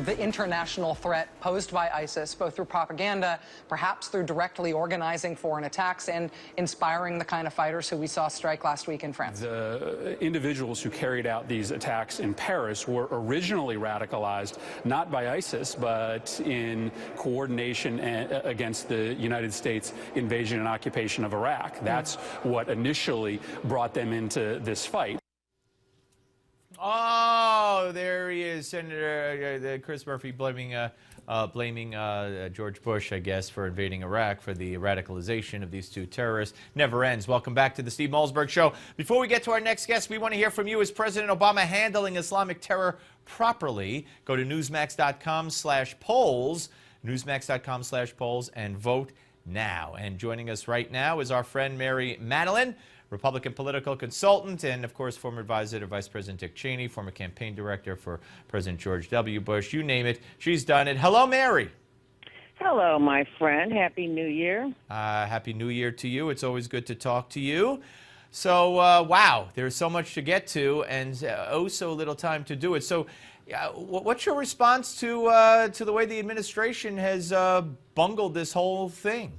the international threat posed by ISIS, both through propaganda, perhaps through directly organizing foreign attacks and inspiring the kind of fighters who we saw strike last week in France? The individuals who carried out these attacks in Paris were originally radicalized not by ISIS, but in coordination against the United States invasion and occupation of Iraq. That's what initially brought them into this fight. Oh, there he is, Senator Chris Murphy blaming George Bush, I guess, for invading Iraq, for the radicalization of these two terrorists. Never ends. Welcome back to the Steve Malzberg Show. Before we get to our next guest, we want to hear from you. Is President Obama handling Islamic terror properly? Go to newsmax.com/polls, newsmax.com/polls, and vote now. And joining us right now is our friend Mary Matalin, Republican political consultant, and, of course, former advisor to Vice President Dick Cheney, former campaign director for President George W. Bush. You name it, she's done it. Hello, Mary. Hello, my friend. Happy New Year. Happy New Year to you. It's always good to talk to you. So, wow, there's so much to get to and oh so little time to do it. So, what's your response to the way the administration has bungled this whole thing?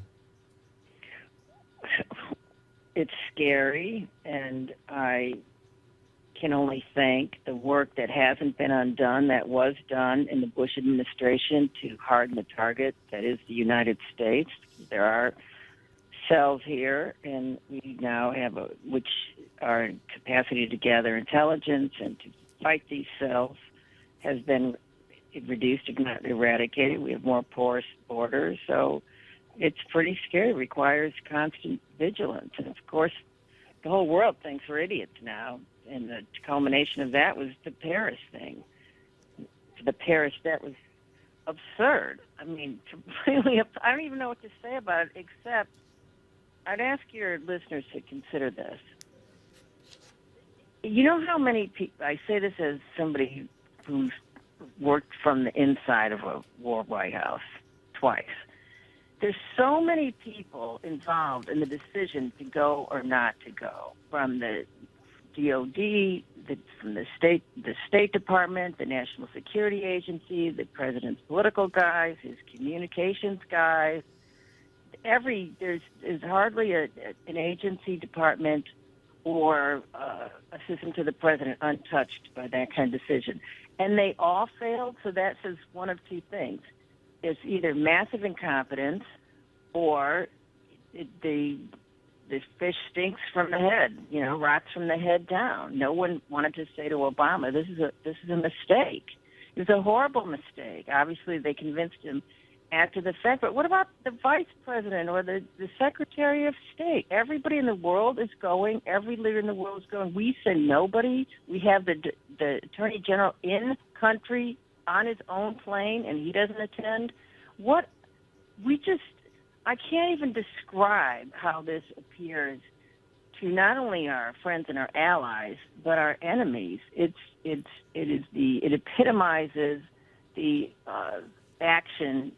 It's scary, and I can only thank the work that hasn't been undone, that was done in the Bush administration to harden the target, that is the United States. There are cells here, and we now have which are in capacity to gather intelligence and to fight these cells has been reduced, if not eradicated. We have more porous borders, so it's pretty scary. It requires constant vigilance. And, of course, the whole world thinks we're idiots now. And the culmination of that was the Paris thing. The Paris, that was absurd. I mean, completely, I don't even know what to say about it, except I'd ask your listeners to consider this. You know how many people, I say this as somebody who's worked from the inside of a war White House twice. There's so many people involved in the decision to go or not to go, from the DOD, from the State Department, the National Security Agency, the president's political guys, his communications guys. There's hardly an agency, department, or assistant to the president untouched by that kind of decision. And they all failed, so that says one of two things. There's either massive incompetence or the fish stinks from the head, rots from the head down. No one wanted to say to Obama, this is a mistake. It was a horrible mistake. Obviously, they convinced him after the fact. But what about the vice president or the secretary of state? Everybody in the world is going. Every leader in the world is going. We send nobody. We have the attorney general in country on his own plane, and he doesn't attend. I can't even describe how this appears to not only our friends and our allies, but our enemies. It epitomizes the action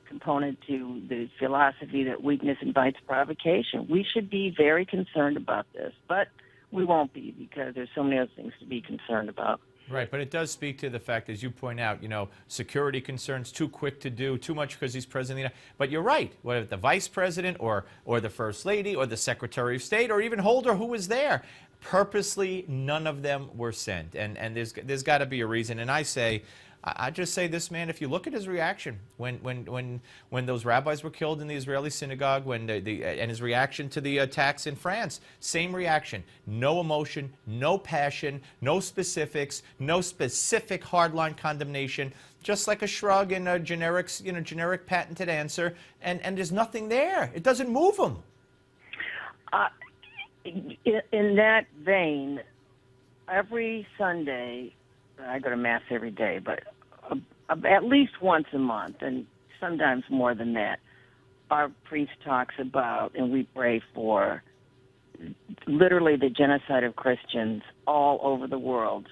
component to the philosophy that weakness invites provocation. We should be very concerned about this, but we won't be because there's so many other things to be concerned about. Right, but it does speak to the fact, as you point out, security concerns, too quick to do, too much because he's president of the United States. But you're right, whether the vice president or the first lady or the secretary of state or even Holder, who was there, purposely none of them were sent. And there's got to be a reason. And I just say this, man, if you look at his reaction when those rabbis were killed in the Israeli synagogue, and his reaction to the attacks in France, same reaction. No emotion, no passion, no specifics, no specific hardline condemnation, just like a shrug and a generic patented answer, and there's nothing there. It doesn't move him. In that vein, every Sunday, I go to Mass every day, but at least once a month, and sometimes more than that, our priest talks about, and we pray for, literally the genocide of Christians all over the world,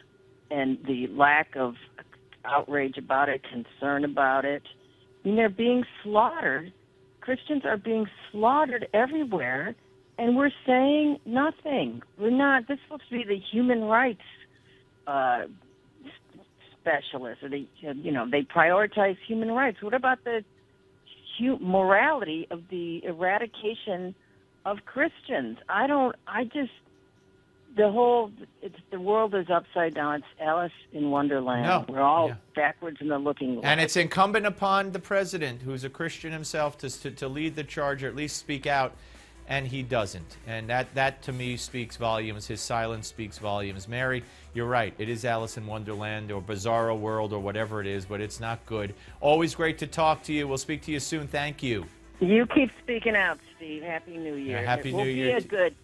and the lack of outrage about it, concern about it. I mean, they're being slaughtered. Christians are being slaughtered everywhere, and we're saying nothing. We're not. This is supposed to be the human rights specialists, or they prioritize human rights. What about the morality of the eradication of Christians? The world is upside down. It's Alice in Wonderland. No. We're all backwards in the looking glass. And it's incumbent upon the president, who's a Christian himself, to lead the charge, or at least speak out, and he doesn't. And that to me speaks volumes. His silence speaks volumes. Mary, you're right. It is Alice in Wonderland or Bizarro World or whatever it is, but it's not good. Always great to talk to you. We'll speak to you soon. Thank you. You keep speaking out, Steve. Happy New Year. Yeah, Happy New Year.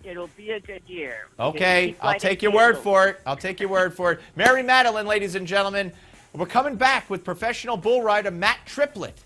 It'll be a good year. Okay, I'll take your word for it. I'll take your word for it. Mary Matalin, ladies and gentlemen. We're coming back with professional bull rider Matt Triplett.